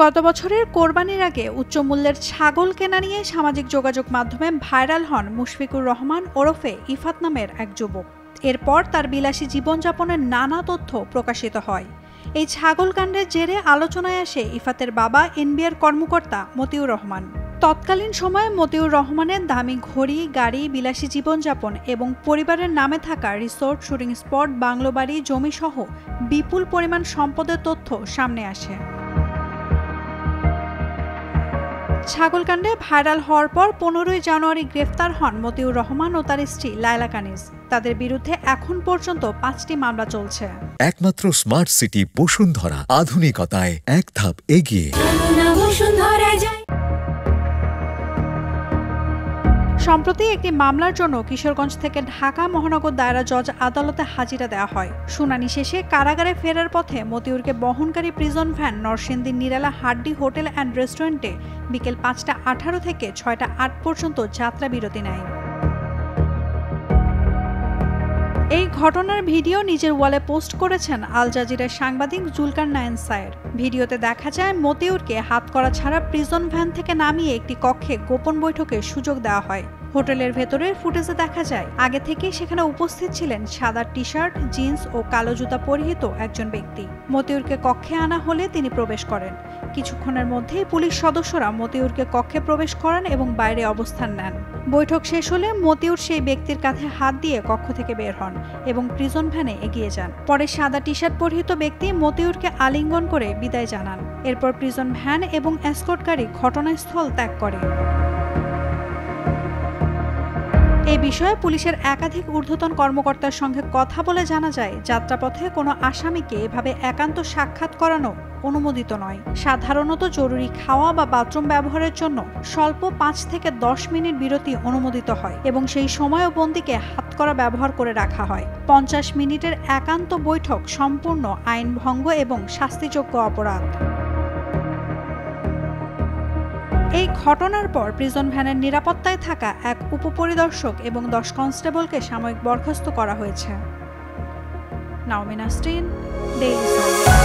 গত বছরের কোরবানির আগে উচ্চ মূল্যের ছাগল কেনা নিয়ে সামাজিক যোগাযোগ মাধ্যমে ভাইরাল হন মুশফিকুর রহমান ওরফে ইফাত নামের এক যুবক। এরপর তার বিলাসী জীবনযাপনের নানা তথ্য প্রকাশিত হয়। এই ছাগল কাণ্ডের জেরে আলোচনায় আসে ইফাতের বাবা এনবিআর কর্মকর্তা মতিউর রহমান। তৎকালীন সময়ে মতিউর রহমানের দামি ঘড়ি, গাড়ি, বিলাসী জীবনযাপন এবং পরিবারের নামে থাকা রিসোর্ট, শুটিং স্পট, বাংলো বাড়ি, জমিসহ বিপুল পরিমাণ সম্পদের তথ্য সামনে আসে। ছাগলকাণ্ডে ভাইরাল হওয়ার পর 15ই জানুয়ারি গ্রেফতার হন মতিউর রহমান ও তার স্ত্রী লায়লা কানিজ। তাদের বিরুদ্ধে এখন পর্যন্ত 5টি মামলা চলছে। একমাত্র স্মার্ট সিটি বসুন্ধরা, আধুনিকতায় এক ধাপ এগিয়ে। সম্প্রতি একটি মামলার জন্য কিশোরগঞ্জ থেকে ঢাকা মহানগর দায়রা জজ আদালতে হাজিরা দেওয়া হয়। শুনানি শেষে কারাগারে ফেরার পথে মতিউরকে বহনকারী প্রিজন ভ্যান নরসিংদী নিরালা হাড্ডি হোটেল অ্যান্ড রেস্টুরেন্টে বিকেল 5টা 18 থেকে 6টা 8 পর্যন্ত যাত্রা বিরতি নেয়। এই ঘটনার ভিডিও নিজের ওয়ালে পোস্ট করেছেন আল জাজিরার সাংবাদিক জুলকার নায়েন সায়ের। ভিডিওতে দেখা যায় মতিউরকে হাত করা ছাড়া প্রিজন ভ্যান থেকে নামিয়ে একটি কক্ষে গোপন বৈঠকের সুযোগ দেওয়া হয়। হোটেলের ভেতরের ফুটেজে দেখা যায় আগে থেকেই সেখানে উপস্থিত ছিলেন সাদা টি শার্ট, জিন্স ও কালো জুতা পরিহিত একজন ব্যক্তি। মতিউরকে কক্ষে আনা হলে তিনি প্রবেশ করেন। কিছুক্ষণের মধ্যেই পুলিশ সদস্যরা মতিউরকে কক্ষে প্রবেশ করান এবং বাইরে অবস্থান নেন। বৈঠক শেষ হলে মতিউর সেই ব্যক্তির কাঁধে হাত দিয়ে কক্ষ থেকে বের হন এবং প্রিজন ভ্যানে এগিয়ে যান। পরে সাদা টি শার্ট পরিহিত ব্যক্তি মতিউরকে আলিঙ্গন করে বিদায় জানান। এরপর প্রিজন ভ্যান এবং এসকর্ট গাড়ি ঘটনাস্থল ত্যাগ করে। এই বিষয়ে পুলিশের একাধিক ঊর্ধ্বতন কর্মকর্তার সঙ্গে কথা বলে জানা যায়, যাত্রাপথে কোনো আসামিকে এভাবে একান্ত সাক্ষাৎ করানো অনুমোদিত নয়। সাধারণত জরুরি খাওয়া বা বাথরুম ব্যবহারের জন্য স্বল্প 5 থেকে 10 মিনিট বিরতি অনুমোদিত হয় এবং সেই সময়ও বন্দীকে হাতকড়া ব্যবহার করে রাখা হয়। 50 মিনিটের একান্ত বৈঠক সম্পূর্ণ আইনভঙ্গ এবং শাস্তিযোগ্য অপরাধ। এই ঘটনার পর প্রিজন ভ্যানের নিরাপত্তায় থাকা এক উপপরিদর্শক এবং 10 কনস্টেবলকে সাময়িক বরখাস্ত করা হয়েছে। নাওমিন নাসরিন, ডেইলি স্টার।